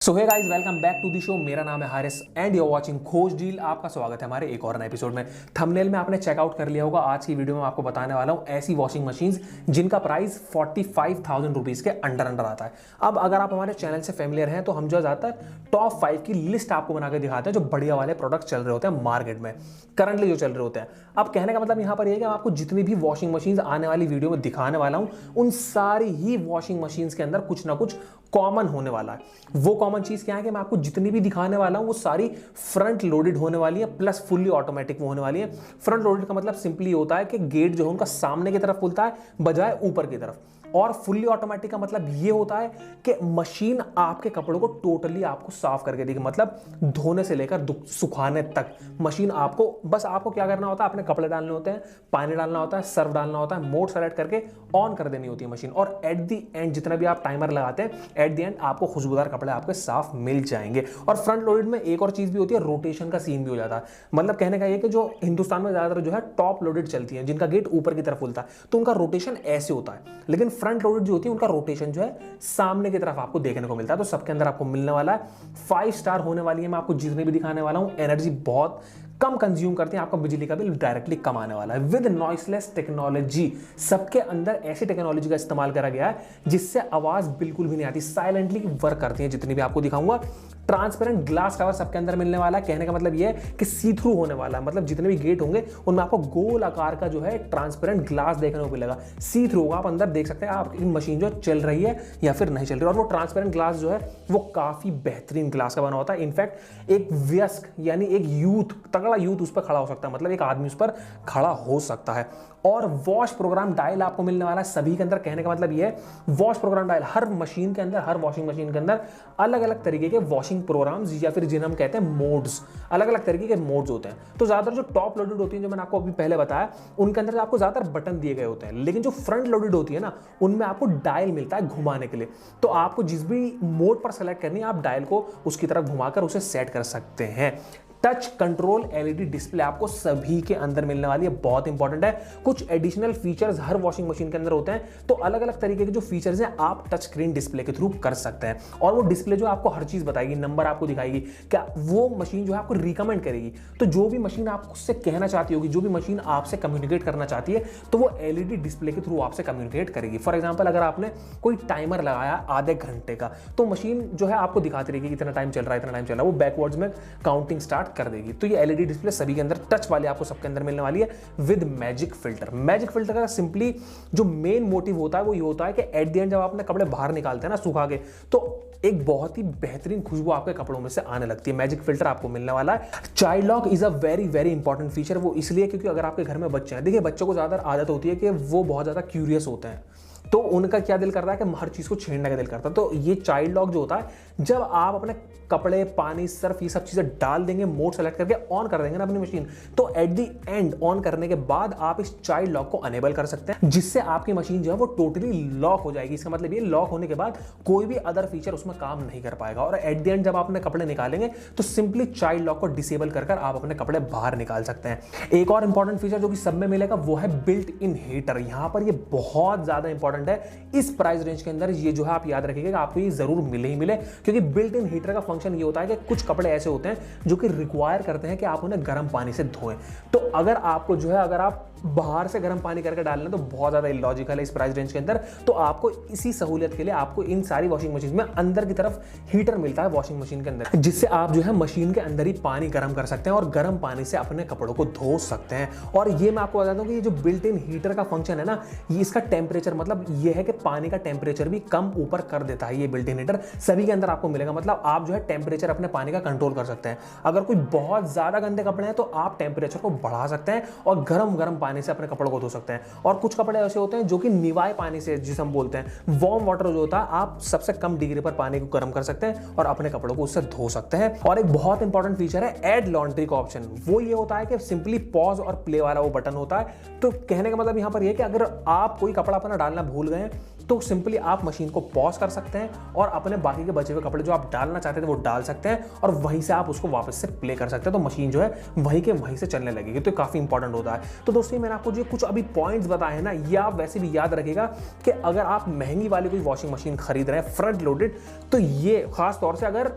So hey guys, welcome back to the show. मेरा नाम है Haris and you are watching Khoj deal. आपका स्वागत है हमारे एक और नए एपिसोड में। थंबनेल में आपने चेकआउट कर लिया होगा। आज की वीडियो में आपको बताने वाला हूं ऐसी वॉशिंग मशीन्स जिनका प्राइस 45,000 रुपीज के अंडर आता है। अब अगर आप हमारे चैनल से फेमिलियर हैं तो हम जो ज्यादातर टॉप 5 की लिस्ट आपको बना के दिखाते हैं जो बढ़िया वाले प्रोडक्ट चल रहे होते हैं मार्केट में, करंटली जो चल रहे होते हैं। अब कहने का मतलब यहाँ पर यह है कि आपको जितनी भी वॉशिंग मशीन आने वाली वीडियो में दिखाने वाला हूं उन सारी ही वॉशिंग मशीन के अंदर कुछ ना कुछ कॉमन होने वाला है। वो कॉमन चीज क्या है कि मैं आपको जितनी भी दिखाने वाला हूं वो सारी फ्रंट लोडेड होने वाली है, प्लस फुल्ली ऑटोमेटिक होने वाली है। फ्रंट लोडेड का मतलब सिंपली होता है कि गेट जो है उनका सामने की तरफ खुलता है बजाय ऊपर की तरफ, और फुल्ली ऑटोमेटिक का मतलब ये होता है कि मशीन आपके कपड़ों को टोटली आपको साफ करके देगी, मतलब धोने से लेकर सुखाने तक मशीन आपको क्या करना होता है, अपने कपड़े डालने होते हैं, पानी डालना होता है, सर्फ डालना होता है, मोड सेलेक्ट करके ऑन कर देनी होती है मशीन, और एट द एंड जितना भी आप टाइमर लगाते हैं एट द एंड आपको खुशबूदार कपड़े आपके साफ मिल जाएंगे। और फ्रंट लोडेड में एक और चीज भी होती है, रोटेशन का सीन भी हो जाता है। मतलब कहने का ये कि जो हिंदुस्तान में ज्यादातर जो है टॉप लोडेड चलती है जिनका गेट ऊपर की तरफ खुलता है तो उनका रोटेशन ऐसे होता है, लेकिन फ्रंट लोडेड जो होती है उनका रोटेशन जो है सामने की तरफ आपको देखने को मिलता है। तो सबके अंदर आपको मिलने वाला है 5 स्टार होने वाली है। मैं आपको जितने भी दिखाने वाला हूं एनर्जी बहुत कम कंज्यूम करते हैं, आपका बिजली का बिल डायरेक्टली कम आने वाला है विद नॉइसलेस टेक्नोलॉजी। सबके अंदर ऐसी टेक्नोलॉजी का इस्तेमाल करा गया है जिससे आवाज बिल्कुल भी नहीं आती, साइलेंटली वर्क करती है। जितनी भी आपको दिखाऊंगा ट्रांसपेरेंट ग्लास कवर सबके अंदर मिलने वाला है। कहने का मतलब यह है कि सी थ्रू होने वाला है, मतलब जितने भी गेट होंगे उनमें आपको गोल आकार का जो है ट्रांसपेरेंट ग्लास देखने को मिलेगा, सी थ्रू होगा, आप अंदर देख सकते हैं आपकी मशीन जो चल रही है या फिर नहीं चल रही है। और वो ट्रांसपेरेंट ग्लास जो है वो काफी बेहतरीन ग्लास का बना होता है। इनफैक्ट एक वयस्क यानी एक यूथ, तगड़ा यूथ उस पर खड़ा हो सकता है, मतलब एक आदमी उस पर खड़ा हो सकता है। और वॉश प्रोग्राम डायल आपको मिलने वाला है सभी के अंदर। कहने का मतलब ये है वॉश प्रोग्राम डायल हर मशीन के अंदर, हर वॉशिंग मशीन के अंदर अलग अलग तरीके के वॉशिंग प्रोग्राम्स या फिर जिन्हें हम कहते हैं मोड्स, अलग अलग तरीके के मोड्स होते हैं। तो ज्यादातर जो टॉप लोडेड होती है जो मैंने आपको अभी पहले बताया उनके अंदर आपको ज्यादातर बटन दिए गए होते हैं, लेकिन जो फ्रंट लोडेड होती है ना उनमें आपको डायल मिलता है घुमाने के लिए। तो आपको जिस भी मोड पर सेलेक्ट करनी है आप डायल को उसकी तरफ घुमाकर उसे सेट कर सकते हैं। टच कंट्रोल एलईडी डिस्प्ले आपको सभी के अंदर मिलने वाली है, बहुत इंपॉर्टेंट है। कुछ एडिशनल फीचर्स हर वॉशिंग मशीन के अंदर होते हैं, तो अलग अलग तरीके के जो फीचर्स हैं आप टच स्क्रीन डिस्प्ले के थ्रू कर सकते हैं। और वो डिस्प्ले जो आपको हर चीज बताएगी, नंबर आपको दिखाएगी, क्या वो मशीन जो है आपको रिकमेंड करेगी। तो जो भी मशीन आपसे कहना चाहती होगी, जो भी मशीन आपसे कम्युनिकेट करना चाहती है तो वो एलईडी डिस्प्ले के थ्रू आपसे कम्युनिकेट करेगी। फॉर एग्जाम्पल अगर आपने कोई टाइमर लगाया आधे घंटे का तो मशीन जो है आपको दिखाती रहेगी इतना टाइम चल रहा है, इतना टाइम चल रहा है, वो बैकवर्ड्स में काउंटिंग स्टार्ट कर देगी। तो ये एलईडी डिस्प्ले सभी के अंदर टच वाले आपको सबके अंदर मिलने वाली है with magic filter. Magic filter का सिंपली जो मेन मोटिव होता है वो ये होता है कि एट द एंड जब आप अपने कपड़े बाहर निकालते हैं ना सुखा के, तो एक बहुत ही बेहतरीन खुशबू आपके कपड़ों में से आने लगती है। मैजिक फिल्टर आपको मिलने वाला है। Child lock is a very very important feature. वो इसलिए क्योंकि अगर आपके घर में बच्चे हैं, देखिए बच्चों को ज्यादा आदत होती है कि वो बहुत ज्यादा क्यूरियस होते हैं, तो उनका क्या दिल करता है कि हर चीज को छेड़ने का दिल करता है। तो ये चाइल्ड लॉक जो होता है, जब आप अपने कपड़े, पानी, सर्फ ये सब चीजें डाल देंगे, मोड सेलेक्ट करके ऑन कर देंगे ना अपनी मशीन, तो एट द एंड ऑन करने के बाद आप इस चाइल्ड लॉक को अनेबल कर सकते हैं, जिससे आपकी मशीन जो है वो टोटली लॉक हो जाएगी। इसका मतलब ये लॉक होने के बाद कोई भी अदर फीचर उसमें काम नहीं कर पाएगा। और एट द एंड जब आप अपने कपड़े निकालेंगे तो सिंपली चाइल्ड लॉक को डिसेबल कर आप अपने कपड़े बाहर निकाल सकते हैं। एक और इंपॉर्टेंट फीचर जो कि सब में मिलेगा वो है बिल्ट इन हीटर। यहां पर ये बहुत ज्यादा इंपॉर्टेंट है इस प्राइस रेंज के अंदर। ये जो है आप याद रखिएगा, आपको ये जरूर मिले ही मिले, क्योंकि बिल्ट इन हीटर का फंक्शन ये होता है कि कुछ कपड़े ऐसे होते हैं जो कि रिक्वायर करते हैं कि आप उन्हें गर्म पानी से धोएं। तो अगर आपको जो है अगर आप बाहर से गर्म पानी करके डाल लें तो बहुत ज्यादा इलॉजिकल है इस प्राइस रेंज के अंदर। तो आपको इसी सहूलियत के लिए आपको इन सारी वॉशिंग मशीन में अंदर की तरफ हीटर मिलता है वॉशिंग मशीन के अंदर, जिससे आप जो है मशीन के अंदर ही पानी गर्म कर सकते हैं और गर्म पानी से अपने कपड़ों को धो सकते हैं। और ये मैं आपको बता दूं कि ये जो बिल्ट इन हीटर का फंक्शन है ना, ये इसका टेम्परेचर मतलब ये है कि पानी का टेम्परेचर भी कम ऊपर कर देता है। ये बिल्ट इन हीटर सभी के अंदर आपको मिलेगा, मतलब आप जो है टेम्परेचर अपने पानी का कंट्रोल कर सकते हैं। अगर कोई बहुत ज्यादा गंदे कपड़े हैं तो आप टेम्परेचर को बढ़ा सकते हैं और गर्म गर्म पानी से अपने कपड़ों को सकते हैं। और कुछ कपड़े ऐसे होते हैं जो कि निवाए पानी से, जिसे हम बोलते हैं वार्म वाटर जो होता है, आप सबसे कम डिग्री पर पानी को गर्म कर सकते हैं और अपने कपड़ों को उससे धो सकते हैं। और एक बहुत इंपॉर्टेंट फीचर है ऐड लॉन्ड्री का ऑप्शन। वो ये होता है कि सिंपली पॉज और प्ले वाला वो बटन होता है। तो कहने का मतलब यहां पर यह कि अगर आप कोई कपड़ा अपना डालना भूल गए तो सिंपली आप मशीन को पॉज कर सकते हैं और अपने बाकी के बचे हुए कपड़े जो आप डालना चाहते थे वो डाल सकते हैं और वहीं से आप उसको वापस से प्ले कर सकते हैं, तो मशीन जो है वहीं के वहीं से चलने लगेगी। तो काफी इंपॉर्टेंट होता है। तो दोस्तों मैंने आपको जो कुछ अभी पॉइंट्स बताए हैं ना, ये आप वैसे भी याद रखिएगा कि अगर आप महंगी वाली कोई वॉशिंग मशीन खरीद रहे हैं फ्रंट लोडेड, तो ये खास तौर से अगर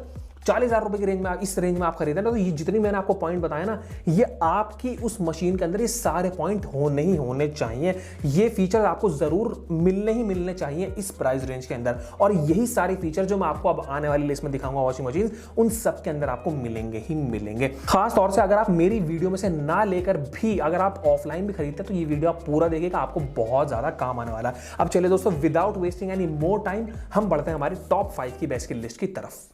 40,000 रुपए की रेंज में, इस रेंज में आप खरीदें ना, तो ये जितनी मैंने आपको पॉइंट बताया ना, ये आपकी उस मशीन के अंदर ये सारे पॉइंट होने ही होने चाहिए। ये फीचर आपको जरूर मिलने चाहिए इस प्राइस रेंज के अंदर, और यही सारे फीचर जो मैं आपको अब आने वाली लिस्ट में दिखाऊंगा वॉशिंग मशीन, उन सब के अंदर आपको मिलेंगे ही मिलेंगे। खास तौर से अगर आप मेरी वीडियो में से ना लेकर भी अगर आप ऑफलाइन भी खरीदते हैं तो ये वीडियो आप पूरा देखिएगा, आपको बहुत ज्यादा काम आने वाला है। अब चलिए दोस्तों, without wasting any more time, हम बढ़ते हैं हमारी टॉप 5 की बेस्ट की लिस्ट की तरफ।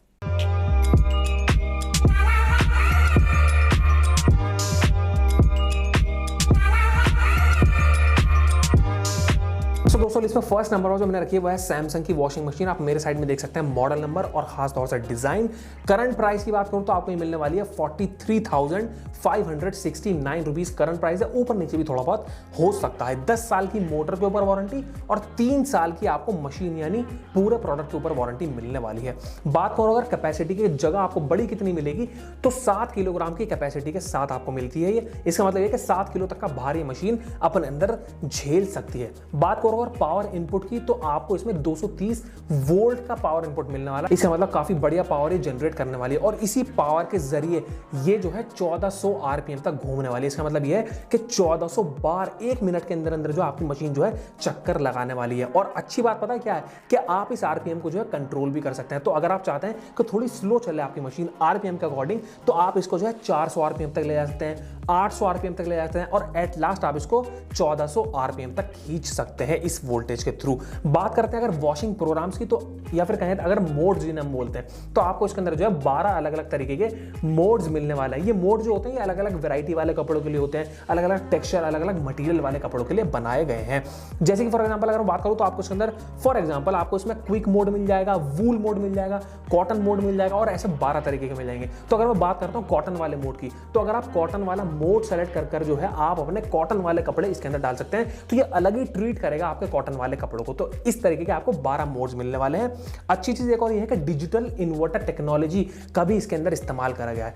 तो दोस्तों इसमें फर्स्ट नंबर जो मैंने रखी है वो है सैमसंग की वॉशिंग मशीन। आप मेरे साइड में देख सकते हैं मॉडल नंबर और खास तौर से डिजाइन। करंट प्राइस की बात करूं तो आपको ये मिलने वाली है 43,569 रुपीज करंट प्राइस है। ऊपर नीचे भी थोड़ा बहुत हो सकता है। 10 साल की मोटर के ऊपर वारंटी और 3 साल की आपको मशीन यानी पूरे प्रोडक्ट के ऊपर वारंटी मिलने वाली है। बात करो अगर कैपेसिटी की, जगह आपको बड़ी कितनी मिलेगी, तो 7 किलोग्राम की कैपेसिटी के साथ आपको मिलती है ये। इसका मतलब है कि 7 किलो तक का भारी मशीन अपने अंदर झेल सकती है। बात करो अगर पावर इनपुट की, तो आपको इसमें 230 वोल्ट का पावर इनपुट मिलने वाला है। इसका मतलब काफी बढ़िया पावर ये जनरेट करने वाली है और इसी पावर के जरिए ये जो है 1400 आरपीएम तक घूमने वाली है। इसका मतलब ये है कि 1400 बार 1 मिनट के अंदर अंदर जो आपकी मशीन जो है चक्कर लगाने वाली है। और अच्छी बात पता है क्या है कि आप इस आरपीएम को जो है कंट्रोल भी कर सकते हैं। तो अगर आप चाहते हैं कि थोड़ी स्लो चले आपकी मशीन आरपीएम के अकॉर्डिंग, तो आप इसको जो है 400 आरपीएम तक ले जा सकते हैं, 800 आरपीएम तक ले जा सकते हैं और एट लास्ट आप इसको 1400 आरपीएम तक खींच सकते हैं इस वोल्टेज के थ्रू। बात करते हैं अगर वॉशिंग प्रोग्राम्स की, तो या फिर कहें अगर मोड्स जिन्हें हम बोलते हैं, तो आपको इसके अंदर जो है 12 अलग अलग तरीके के मोड्स मिलने वाला है। ये मोड जो होते हैं ये अलग अलग वैरायटी वाले कपड़ों के लिए होते हैं, अलग अलग टेक्सचर, अलग अलग मटेरियल वाले कपड़ों के लिए बनाए गए हैं। जैसे कि फॉर एग्जांपल अगर मैं बात करूं तो आपको इसके अंदर फॉर एग्जांपल आपको इसमें क्विक मोड मिल जाएगा, वूल मोड मिल जाएगा, कॉटन मोड मिल जाएगा और ऐसे 12 तरीके के मिल जाएंगे। तो अगर मैं बात करता हूं कॉटन वाले मोड की, तो अगर आप कॉटन वाला मोड सेलेक्ट कर जो है आप अपने कॉटन वाले कपड़े इसके अंदर डाल सकते हैं, तो ये अलग ही ट्रीट करेगा आपके कॉटन वाले कपड़ों को। तो इस तरीके के आपको 12 मोड्स मिलने वाले हैं। अच्छी चीज एक और ये है कि डिजिटल इन्वर्टर टेक्नोलॉजी का भी इसके अंदर इस्तेमाल करा गया है।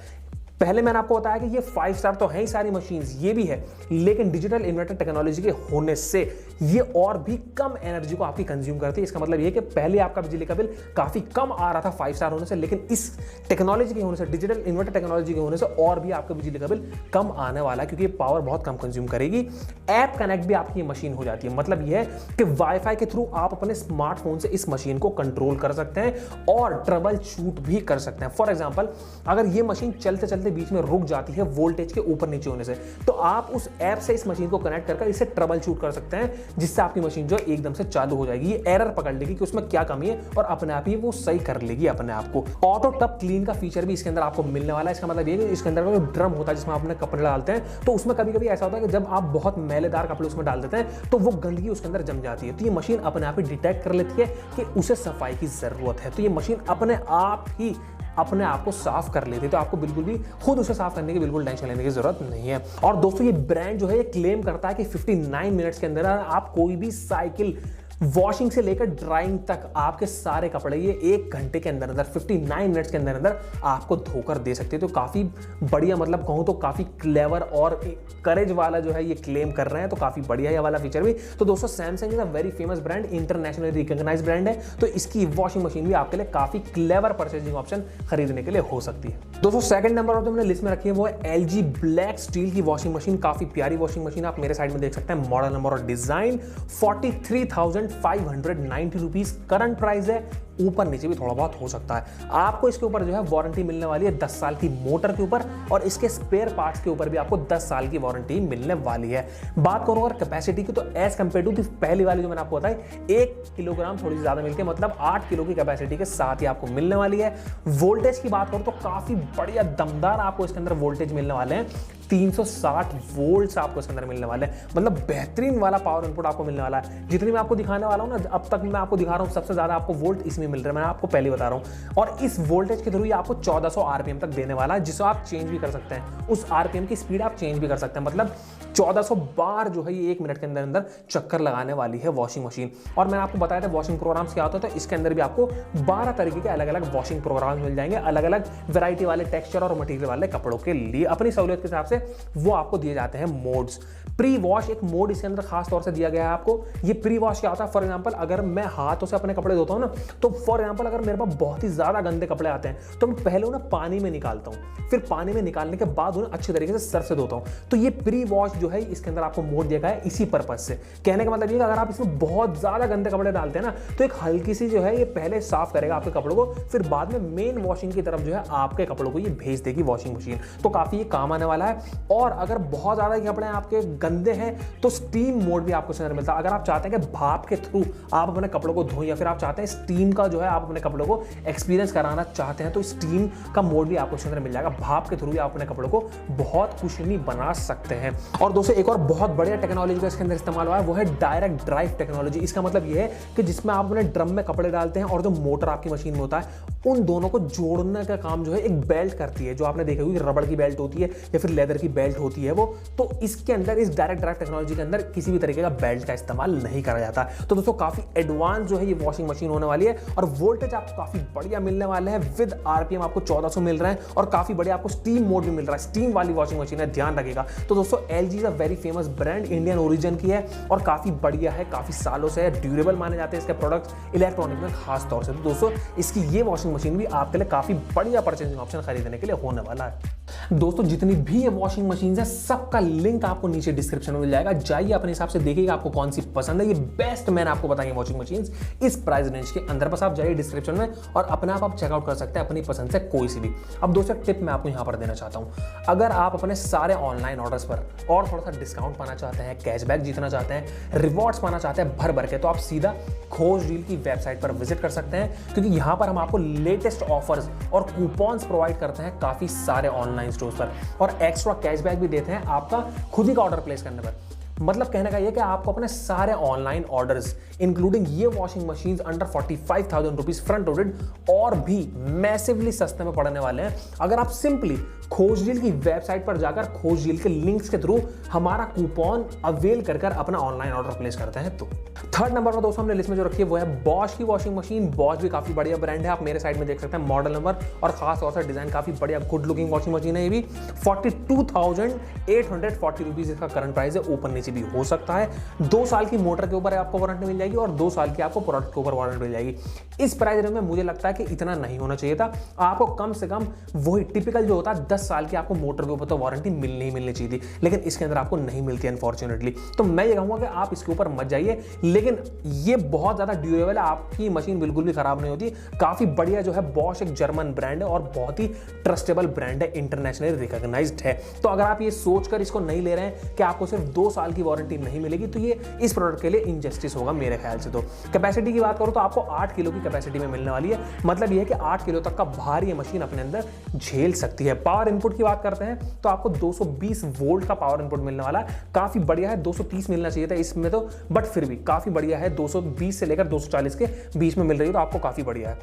पहले मैंने आपको बताया कि ये 5 स्टार तो है ही सारी मशीन्स, ये भी है, लेकिन डिजिटल इन्वर्टर टेक्नोलॉजी के होने से ये और भी कम एनर्जी को आपकी कंज्यूम करती है। इसका मतलब ये कि पहले आपका बिजली का बिल काफी कम आ रहा था 5 स्टार होने से, लेकिन इस टेक्नोलॉजी के होने से, डिजिटल इन्वर्टर टेक्नोलॉजी के होने से और भी आपका बिजली का बिल कम आने वाला है, क्योंकि ये पावर बहुत कम कंज्यूम करेगी। ऐप कनेक्ट भी आपकी मशीन हो जाती है। मतलब यह है कि वाईफाई के थ्रू आप अपने स्मार्टफोन से इस मशीन को कंट्रोल कर सकते हैं और ट्रबल शूट भी कर सकते हैं। फॉर एग्जाम्पल अगर ये मशीन चलते चलते बीच में रुक जाती है वोल्टेज के ऊपर नीचे होने से, तो आप उस ऐप से इस मशीन को कनेक्ट करके इसे ट्रबल शूट कर सकते हैं, जिससे आपकी मशीन जो एकदम से चालू हो जाएगी। ये एरर पकड़ लेगी कि उसमें क्या कमी है और अपने आप ही वो सही कर लेगी अपने आप को। ऑटो टब क्लीन का फीचर भी इसके अंदर आपको मिलने वाला है। इसका मतलब ये कि इसके अंदर जो ड्रम होता है जिसमें आप अपने कपड़े डालते हैं, तो उसमें कभी कभी ऐसा होता है कि जब आप बहुत मैलेदार कपड़े उसमें डाल देते हैं तो वो गंदगी उसके अंदर जम जाती है। तो ये मशीन अपने आप ही डिटेक्ट कर लेती है कि उसे सफाई की जरूरत है, तो ये मशीन अपने आप ही अपने आप को साफ कर लेती है। तो आपको बिल्कुल भी खुद उसे साफ करने की बिल्कुल टेंशन लेने की जरूरत नहीं है। और दोस्तों ये ब्रांड जो है ये क्लेम करता है कि 59 मिनट्स के अंदर आप कोई भी साइकिल वॉशिंग से लेकर ड्राइंग तक आपके सारे कपड़े ये 1 घंटे के अंदर अंदर 59 मिनट्स के अंदर अंदर आपको धोकर दे सकते हैं। तो काफी बढ़िया, मतलब कहूं तो काफी क्लेवर और करेज वाला जो है ये क्लेम कर रहे हैं, तो काफी बढ़िया ये वाला फीचर भी। तो दोस्तों Samsung is a very famous brand, internationally recognised brand है, तो इसकी वॉशिंग मशीन भी आपके लिए काफी क्लेवर परचेजिंग ऑप्शन खरीदने के लिए हो सकती है। दोस्तों सेकंड नंबर जो मैंने लिस्ट में रखी है वो है LG ब्लैक स्टील की वॉशिंग मशीन। काफी प्यारी वॉशिंग मशीन, आप मेरे साइड में देख सकते हैं मॉडल नंबर और डिजाइन। 43,590 रुपीज करंट प्राइस है। ऊपर नीचे भी थोड़ा बहुत हो सकता है। आपको इसके ऊपर जो है वारंटी मिलने वाली है 10 साल की मोटर के ऊपर, और इसके स्पेयर पार्ट्स के ऊपर भी आपको 10 साल की वारंटी मिलने वाली है। बात करूं अगर कैपेसिटी की, तो एज कंपेयर टू पहली वाली जो मैंने आपको बताई 1 किलोग्राम थोड़ी ज्यादा मिलती है, मतलब 8 किलो की कैपेसिटी के साथ ही आपको मिलने वाली है। वोल्टेज की बात करूं तो काफी बढ़िया दमदार आपको इसके अंदर वोल्टेज मिलने वाले हैं। 360 वोल्ट्स आपको इसके अंदर मिलने वाले हैं, मतलब बेहतरीन वाला पावर इनपुट आपको मिलने वाला है। जितनी मैं आपको दिखाने वाला हूं ना, अब तक मैं आपको दिखा रहा हूं सबसे ज्यादा आपको वोल्ट इसमें में मिल रहा है, मैं आपको पहले बता रहा हूँ। और इस वोल्टेज के थ्रू ये आपको 1400 आरपीएम तक देने वाला है, जिसको आप चेंज भी कर सकते हैं। उस आरपीएम की स्पीड आप चेंज भी कर सकते हैं, मतलब 1400 बार जो है ये 1 मिनट के अंदर अंदर चक्कर लगाने वाली है वॉशिंग मशीन। और मैंने आपको बताया था वॉशिंग प्रोग्राम्स क्या होता है, तो इसके अंदर भी आपको 12 तरीके के अलग अलग वॉशिंग प्रोग्राम्स मिल जाएंगे, अलग अलग वैरायटी वाले टेक्सचर और मटेरियल वाले कपड़ों के लिए। अपनी सहूलियत के हिसाब से वो आपको दिए जाते हैं मोड्स। प्री वॉश एक मोड इसके अंदर खास तौर से दिया गया है आपको। ये प्री वॉश क्या होता है, फॉर एग्जांपल अगर मैं हाथों से अपने कपड़े धोता हूं ना, तो फॉर एग्जांपल अगर मेरे पास बहुत ही ज्यादा गंदे कपड़े आते हैं तो मैं पहले उन्हें पानी में निकालता हूं, फिर पानी में निकालने के बाद उन्हें अच्छे तरीके से सर्फ से धोता हूं। तो ये प्री वॉश जो है इसके अंदर आपको मोड दिया गया है इसी पर्पज से। कहने का मतलब ये कि अगर आप इसमें बहुत ज्यादा गंदे कपड़े डालते हैं ना, तो एक हल्की सी जो है ये पहले साफ करेगा आपके कपड़ों को, फिर बाद में मेन वॉशिंग की तरफ जो है आपके कपड़ों को ये भेज देगी वॉशिंग मशीन। तो काफी ये काम आने वाला है। और अगर बहुत ज्यादा कपड़े आपके गंदे हैं तो स्टीम मोड भी आपको इसके मिलता है। अगर आप चाहते हैं कि भाप के थ्रू आप अपने कपड़ों को धोएं, या फिर आप चाहते हैं स्टीम का जो है आप अपने कपड़ों को एक्सपीरियंस कराना चाहते हैं, तो स्टीम का मोड भी आपको इसके अंदर मिल जाएगा। भाप के थ्रू भी आप अपने कपड़ों को बहुत कुशनी बना सकते हैं। और दोस्तों एक और बहुत बढ़िया टेक्नोलॉजी का इसके अंदर इस्तेमाल हुआ है, वो है डायरेक्ट ड्राइव टेक्नोलॉजी। इसका मतलब ये है कि जिसमें आप अपने ड्रम में कपड़े डालते हैं और जो मोटर आपकी मशीन में होता है, उन दोनों को जोड़ने का काम जो है एक बेल्ट करती है, जो आपने देखी होगी रबड़ की बेल्ट होती है या फिर लेदर की बेल्ट होती है वो। तो इसके अंदर इस डायरेक्ट ड्राइव टेक्नोलॉजी के अंदर किसी भी तरीके का बेल्ट का इस्तेमाल नहीं करा जाता। तो दोस्तों काफी एडवांस जो है ये वॉशिंग मशीन होने वाली है, और वोल्टेज आपको काफी बढ़िया मिलने वाले हैं। विद आरपीएम आपको 1400 मिल रहा है, और काफी बढ़िया आपको स्टीम मोड भी मिल रहा है। स्टीम वाली वॉशिंग मशीन है, ध्यान रखिएगा। तो दोस्तों LG is a very famous brand, Indian origin की है और काफी बढ़िया है, काफी सालों से ड्यूरेबल माने जाते हैं इसके प्रोडक्ट्स इलेक्ट्रॉनिक में खास तौर से। तो दोस्तों इसकी ये वॉशिंग मशीन भी आपके लिए काफी बढ़िया परचेजिंग ऑप्शन खरीदने के लिए होने वाला है। दोस्तों जितनी भी ये वॉशिंग मशीन है सबका लिंक आपको नीचे डिस्क्रिप्शन में मिल जाएगा, जाइए अपने हिसाब से देखिएगा आपको कौन सी पसंद है। ये बेस्ट मैंने आपको बताएंगे वॉशिंग मशीन इस प्राइस रेंज के अंदर। बस आप जाइए डिस्क्रिप्शन में और अपने आप चेकआउट कर सकते हैं अपनी पसंद से कोई सी भी। अब दोस्तों टिप मैं आपको यहां पर देना चाहता हूं, अगर आप अपने सारे ऑनलाइन ऑर्डर्स पर और थोड़ा सा डिस्काउंट पाना चाहते हैं, कैशबैक जीतना चाहते हैं, रिवॉर्ड्स पाना चाहते हैं भर भर के, तो आप सीधा खोज डील की वेबसाइट पर विजिट कर सकते हैं, क्योंकि यहां पर हम आपको लेटेस्ट ऑफर्स और कूपन्स प्रोवाइड करते हैं काफी सारे ऑनलाइन स्टोर्स पर, और एक्स्ट्रा कैशबैक भी देते हैं आपका खुद ही का ऑर्डर प्लेस करने पर। मतलब कहने का ये कि आपको अपने सारे ऑनलाइन ऑर्डर्स इंक्लूडिंग ये washing machines under 45,000 rupees front loaded और भी मैसिवली सस्ते में पड़ने वाले हैं, अगर आप सिंपली खोज डील की वेबसाइट पर जाकर खोज डील के लिंक्स के थ्रू हमारा कूपन अवेल कर अपना ऑनलाइन ऑर्डर प्लेस करते हैं। तो थर्ड नंबर पर दोस्तों हमने लिस्ट में जो रखी है वो है बॉश की वॉशिंग मशीन। बॉश भी काफी बढ़िया ब्रांड है, आप मेरे साइड में देख सकते हैं मॉडल नंबर और खास तौर से डिजाइन काफी बढ़िया गुड लुकिंग वॉशिंग मशीन है। ये भी 42,840 रुपीज इसका करंट प्राइस है, ऊपर नीचे भी हो सकता है। 2 साल की मोटर के ऊपर आपको वारंटी मिल जाएगी और 2 साल की आपको प्रोडक्ट के ऊपर वारंटी मिल जाएगी। इस प्राइस रेंज में मुझे लगता है कि इतना नहीं होना चाहिए था, आपको कम से कम वही टिपिकल जो होता है 10 साल की आपको मोटर के ऊपर तो वारंटी मिलनी चाहिए थी, लेकिन इसके अंदर आपको नहीं मिलती अनफॉर्चुनेटली। तो मैं ये कहूंगा कि आप इसके ऊपर मत जाइए, लेकिन ये बहुत ज्यादा ड्यूरेबल है, आपकी मशीन बिल्कुल भी खराब नहीं होती। काफी बढ़िया जो है बॉश एक जर्मन ब्रांड है और बहुत ही ट्रस्टेबल ब्रांड है, इंटरनेशनली रिकॉग्नाइज्ड है। तो अगर आप ये सोचकर इसको नहीं ले रहे हैं कि आपको सिर्फ 2 साल की वारंटी नहीं मिलेगी, तो ये इस प्रोडक्ट के लिए इनजस्टिस होगा मेरे ख्याल से। तो कैपेसिटी की बात करूं तो आपको 8 किलो की कैपेसिटी में मिलने वाली है, मतलब ये है कि 8 किलो तक का भार ये मशीन अपने अंदर झेल सकती है। पावर इनपुट की बात करते हैं तो आपको 220 वोल्ट का पावर इनपुट मिलने वाला है, काफी बढ़िया है। 230 मिलना चाहिए था इसमें तो, बट फिर भी काफी बढ़िया है, 220 से लेकर 240 के बीच में मिल रही है, तो आपको काफी बढ़िया है।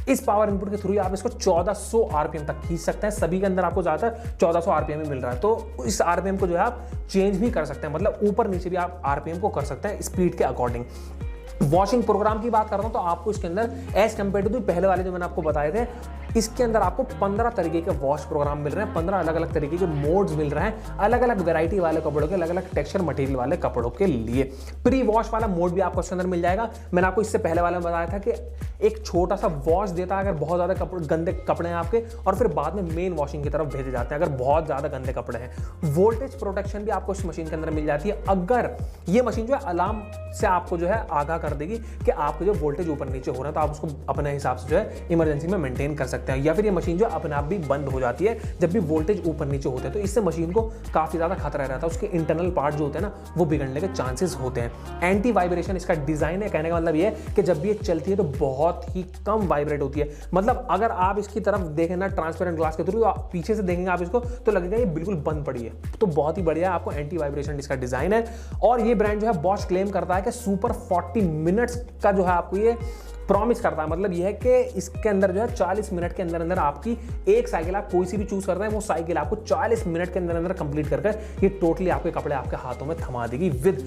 इस पावर इनपुट के थ्रू आप इसको 1400 आरपीएम तक खींच सकते हैं, सभी के अंदर आपको ज्यादातर 1400 आरपीएम में मिल रहा है, तो इस आरपीएम को जो है आप चेंज भी कर सकते हैं, मतलब ऊपर नीचे भी आप आरपीएम को कर सकते हैं स्पीड के अकॉर्डिंग। वॉशिंग प्रोग्राम की बात करता हूं तो आपको इसके अंदर एज कंपेयर टू पहले वाले जो मैंने आपको बताए थे, इसके अंदर आपको 15 तरीके के वॉश प्रोग्राम मिल रहे हैं, 15 अलग अलग तरीके के मोड्स मिल रहे हैं, अलग अलग वैरायटी वाले कपड़ों के, अलग अलग टेक्सचर मटेरियल वाले कपड़ों के लिए। प्री वॉश वाला मोड भी आपको इसके अंदर मिल जाएगा। मैंने आपको इससे पहले वाले में बताया था कि एक छोटा सा वॉश देता है अगर बहुत ज्यादा गंदे कपड़े हैं आपके, और फिर बाद में मेन वॉशिंग की तरफ भेजे जाते हैं अगर बहुत ज्यादा गंदे कपड़े हैं। वोल्टेज प्रोटेक्शन भी आपको इस मशीन के अंदर मिल जाती है, अगर ये मशीन जो है अलार्म से आपको जो है आगाह कर देगी कि आपको जो वोल्टेज ऊपर नीचे हो रहा है, तो आप उसको अपने हिसाब से जो है इमरजेंसी में मेंटेन कर सकते हैं। या फिर ये मशीन जो अपने आप भी बंद हो जाती है जब भी वोल्टेज ऊपर नीचे होते हैं, तो इससे मशीन को काफी ज्यादा खतरा रहता है, उसके इंटरनल पार्ट जो होते हैं ना वो बिगड़ने के चांसेस होते हैं। एंटी वाइब्रेशन इसका डिजाइन है, कहने का मतलब ये है कि जब भी ये चलती है तो बहुत ही कम वाइब्रेट होती है, मतलब अगर आप इसकी तरफ देखें ना ट्रांसपेरेंट ग्लास के थ्रू, आप पीछे से देखेंगे आप इसको तो लगेगा ये बिल्कुल बंद पड़ी है। तो बहुत ही बढ़िया आपको एंटी वाइब्रेशन इसका डिजाइन है। और ये ब्रांड जो है बॉश क्लेम करता है कि सुपर 40 मिनट्स का जो है आपको ये प्रॉमिस करता है। मतलब यह है कि इसके अंदर जो है 40 मिनट के अंदर अंदर आपकी एक साइकिल, आप कोई सी भी चूज करते हैं वो साइकिल आपको 40 मिनट के अंदर अंदर कंप्लीट कर ये टोटली आपके कपड़े आपके हाथों में थमा देगी विद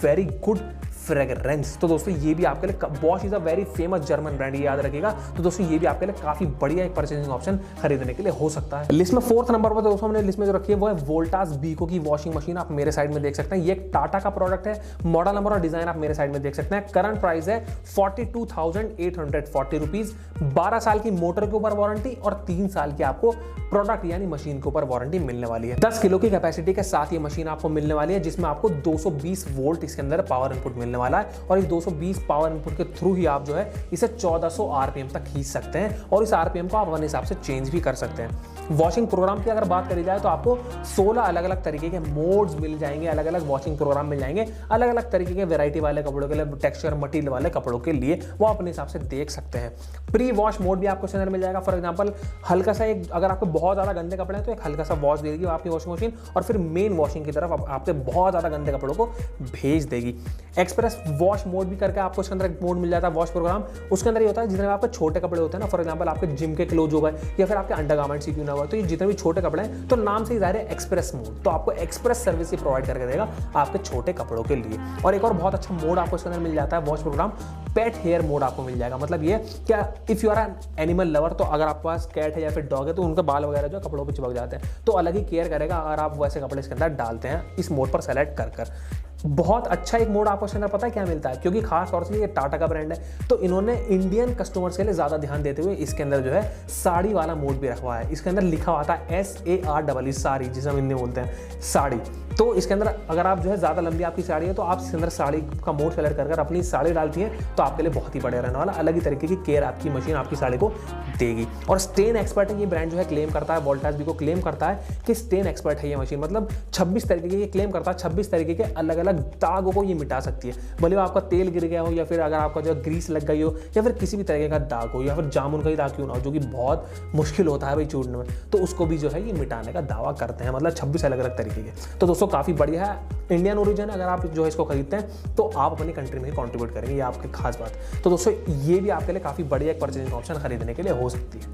वेरी गुड फ्रेग्रेंस। तो दोस्तों ये भी आपके लिए, Bosch is a very famous German brand, ये याद रखिएगा। तो दोस्तों ये भी आपके लिए काफी बढ़िया एक परचेजिंग ऑप्शन खरीदने के लिए हो सकता है। लिस्ट में 4th नंबर पर दोस्तों हमने लिस्ट में जो रखी है वो है वोल्टास बीको की वॉशिंग मशीन। आप मेरे साइड में देख सकते हैं, ये एक टाटा का प्रोडक्ट है। मॉडल नंबर और डिजाइन आप मेरे साइड में देख सकते हैं। करंट प्राइस है 42,840 रुपीज। 12 साल की मोटर के ऊपर वारंटी और 3 साल की आपको प्रोडक्ट यानी मशीन के ऊपर वारंटी मिलने वाली है। 10 किलो की कैपेसिटी के साथ ये मशीन आपको मिलने वाली है, जिसमें आपको 220 वोल्ट इसके अंदर पावर इनपुट मिलने वाला है। और इस 220 पावर इनपुट के थ्रू ही आप जो है इसे 1400 आरपीएम तक खींच सकते हैं और इस आरपीएम को आप अपने हिसाब से चेंज भी कर सकते हैं। वॉशिंग प्रोग्राम की अगर बात करी जाए तो आपको 16 अलग अलग तरीके के मोड्स मिल जाएंगे, अलग अलग वॉशिंग प्रोग्राम मिल जाएंगे, अलग अलग तरीके के वैरायटी वाले कपड़ों के लिए, टेक्सचर मटेरियल वाले कपड़ों के लिए वो अपने हिसाब से देख सकते हैं। प्री वॉश मोड भी आपको इसके अंदर मिल जाएगा। फॉर एग्जांपल हल्का सा एक, अगर आपको बहुत ज्यादा गंदे कपड़े हैं तो एक हल्का सा वॉश देगी आपकी वॉशिंग मशीन और फिर मेन वॉशिंग की तरफ आपके बहुत ज्यादा गंदे कपड़ों को भेज देगी। एक्सप्रेस वॉश मोड भी करके आपको इसके अंदर एक मोड मिल जाता है वॉश प्रोग्राम। उसके अंदर ये होता है जितने आपके छोटे कपड़े होते हैं ना, फॉर एग्जांपल आपके जिम के क्लोज हो गए या फिर आपके अंडरगारमेंट्स ही क्यों ना हुआ, तो ये जितने भी छोटे कपड़े हैं तो नाम से ही जाहिर है एक्सप्रेस मोड, तो आपको एक्सप्रेस सर्विस ही प्रोवाइड करके देगा आपके छोटे कपड़ों के लिए। और एक और बहुत अच्छा मोड आपको इसके अंदर मिल जाता है wash programme, pet hair mode आपको मिल जाएगा। मतलब ये क्या, if you are an animal lover, तो अगर आपके पास कैट है या फिर डॉग है तो उनके बाल वगैरह जो कपड़ों पे चिपक जाते हैं तो अलग ही केयर करेगा अगर आप वैसे कपड़े इसके अंदर डालते हैं इस मोड पर सेलेक्ट कर। बहुत अच्छा एक मोड आपको इसके अंदर पता है क्या मिलता है, क्योंकि खास तौर से ये टाटा का ब्रांड है तो इन्होंने इंडियन कस्टमर्स के लिए ज्यादा ध्यान देते हुए इसके अंदर जो है साड़ी वाला मोड भी रखवा है। इसके अंदर लिखा हुआ था SAREE, साड़ी, जिसे हम हिंदी में बोलते हैं साड़ी। तो इसके अंदर अगर आप जो है ज्यादा लंबी आपकी साड़ी है तो आप इसके अंदर साड़ी का मोड सेलेक्ट कर अपनी साड़ी डालती है तो आपके लिए बहुत ही बढ़िया रहने वाला, अलग ही तरीके की केयर आपकी मशीन आपकी साड़ी को देगी। और स्टेन एक्सपर्ट है ये ब्रांड जो है क्लेम करता है, वोल्टास भी को क्लेम करता है कि स्टेन एक्सपर्ट है ये मशीन। मतलब 26 तरीके के ये क्लेम करता है, 26 तरीके के अलग अलग दागों को ये मिटा सकती है। भले वो आपका तेल गिर गया हो या फिर अगर आपका जो ग्रीस लग गई हो या फिर किसी भी तरीके का दाग हो या फिर जामुन का ही दाग क्यों ना हो, जो कि बहुत मुश्किल होता है भाई छूटने में, तो उसको भी जो है ये मिटाने का दावा करते हैं। मतलब 26 अलग अलग तरीके के। तो दोस्तों काफी बढ़िया है, इंडियन ओरिजिन। अगर आप जो है इसको खरीदते हैं तो आप अपनी कंट्री में ही कंट्रीब्यूट करेंगे, ये आपकी खास बात। तो दोस्तों ये भी आपके लिए काफी बढ़िया एक परचेजिंग ऑप्शन खरीदने के लिए हो सकती है।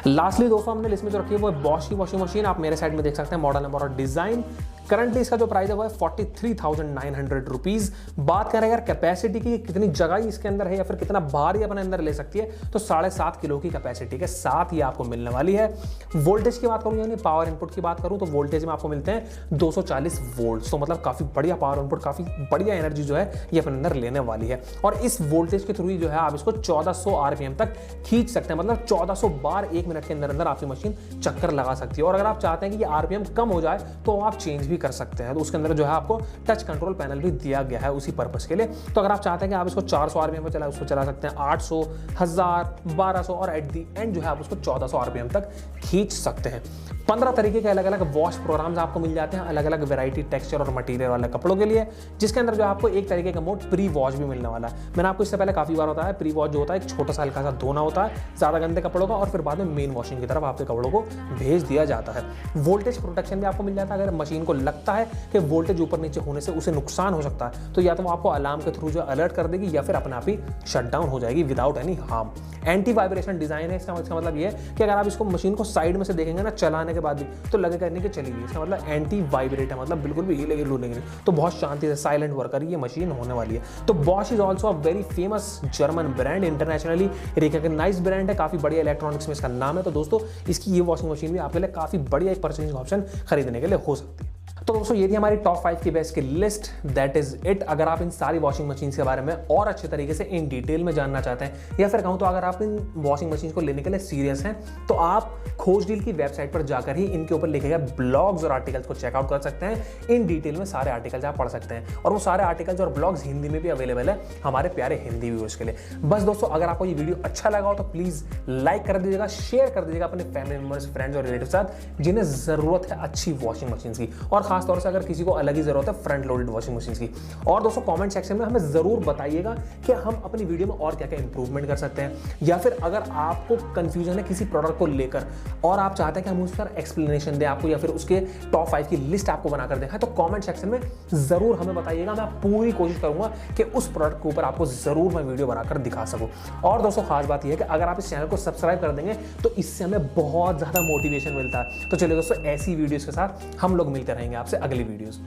लास्टली दोस्तों हमने लिस्ट में जो रखी है वो है बॉश की वॉशिंग मशीन। आप मेरे साइड में देख सकते हैं मॉडल नंबर और डिजाइन। करंटली इसका जो प्राइस है वो है 43,900 रुपीज। बात करें अगर कैपेसिटी की, कितनी जगह इसके अंदर है या फिर कितना बार ही अपने अंदर ले सकती है, तो 7.5 किलो की कैपेसिटी के साथ ही आपको मिलने वाली है। वोल्टेज की बात करूं यानी पावर इनपुट की बात करूं तो वोल्टेज में आपको मिलते हैं 240 वोल्ट। तो मतलब काफी बढ़िया पावर इनपुट, काफी बढ़िया एनर्जी जो है ये अपने अंदर लेने वाली है। और इस वोल्टेज के थ्रू ही जो है आप इसको 1400 आरपीएम तक खींच सकते हैं। मतलब 1400 बार 1 मिनट के अंदर अंदर आपकी मशीन चक्कर लगा सकती है। और अगर आप चाहते हैं कि ये आरपीएम कम हो जाए तो आप चेंज भी कर सकते हैं। तो उसके अंदर जो है आपको टच कंट्रोल पैनल भी दिया गया है उसी पर्पस के लिए। तो अगर आप चाहते हैं कि आप इसको 400 आरपीएम पर उसको चला सकते हैं, 800, 1000, 1200 और एट दी एंड जो है आप उसको 1400 आरपीएम तक खींच सकते हैं। 15 तरीके के अलग अलग वॉश प्रोग्राम्स आपको मिल जाते हैं, अलग अलग वैरायटी, टेक्सचर और मटेरियल वाले कपड़ों के लिए, जिसके अंदर जो आपको एक तरीके का मोड प्री वॉश भी मिलने वाला है। मैंने आपको इससे पहले काफी बार होता है प्री वॉश जो होता है एक छोटा सा हल्का सा धोना होता है ज्यादा गंदे कपड़ों का और फिर बाद में मेन वॉशिंग की तरफ आपके कपड़ों को भेज दिया जाता है। वोल्टेज प्रोटेक्शन भी आपको मिल जाता है। अगर मशीन को लगता है कि वोल्टेज ऊपर नीचे होने से उसे नुकसान हो सकता है तो या तो वो आपको अलार्म के थ्रू जो अलर्ट कर देगी या फिर अपने आप ही शट डाउन हो जाएगी without any harm. Anti vibration design है इसका मतलब ये है कि अगर आप इसको मशीन को साइड में से देखेंगे ना चलाने के बाद भी तो लगेगा नहीं कि चली गई। इसका मतलब एंटी वाइब्रेट है, मतलब बिल्कुल भी हिलेगी डुलेगी नहीं। तो बहुत शांति से साइलेंट वर्कर ये मशीन होने वाली है। तो Bosch is also a very famous German brand, internationally recognise brand है, काफी बढ़िया इलेक्ट्रॉनिक्स में इसका नाम है। तो दोस्तों इसकी ये वॉशिंग मशीन भी आपके लिए काफी बढ़िया एक परचेजिंग ऑप्शन खरीदने के लिए हो सकती है। तो दोस्तों ये थी हमारी टॉप 5 की बेस्ट की लिस्ट, दैट इज इट। अगर आप इन सारी वॉशिंग मशीन के बारे में और अच्छे तरीके से इन डिटेल में जानना चाहते हैं या फिर कहूं तो अगर आप इन वॉशिंग मशीन को लेने के लिए सीरियस हैं तो आप खोज डील की वेबसाइट पर जाकर ही इनके ऊपर लिखे गए ब्लॉग्स और आर्टिकल्स को चेकआउट कर सकते हैं। इन डिटेल में सारे आर्टिकल्स आप पढ़ सकते हैं और वो सारे आर्टिकल्स और ब्लॉग्स हिंदी में भी अवेलेबल है हमारे प्यारे हिंदी व्यूअर्स के लिए। बस दोस्तों अगर आपको ये वीडियो अच्छा लगा हो तो प्लीज लाइक कर दीजिएगा, शेयर कर दीजिएगा अपने फैमिली मेंबर्स, फ्रेंड्स और रिलेटिव के साथ जिन्हें जरूरत है अच्छी वॉशिंग मशीन की। और खास खासतौर से अगर किसी को अलग ही जरूरत है फ्रंट लोडेड वॉशिंग मशीन की। और दोस्तों कमेंट सेक्शन में हमें जरूर बताइएगा कि हम अपनी वीडियो में और क्या क्या इंप्रूवमेंट कर सकते हैं, या फिर अगर आपको कंफ्यूजन है किसी प्रोडक्ट को लेकर और आप चाहते हैं कि हम उस पर एक्सप्लेनेशन दें आपको, या फिर उसके टॉप 5 की लिस्ट आपको बनाकर दिखाएं, तो कमेंट सेक्शन में जरूर हमें बताइएगा। मैं पूरी कोशिश करूंगा कि उस प्रोडक्ट के ऊपर आपको जरूर मैं वीडियो बनाकर दिखा सकूं। और दोस्तों खास बात यह है कि अगर आप इस चैनल को सब्सक्राइब कर देंगे तो इससे हमें बहुत ज्यादा मोटिवेशन मिलता है। तो चलिए दोस्तों, ऐसी वीडियोस के साथ हम लोग मिलते रहेंगे आपसे अगली वीडियोस।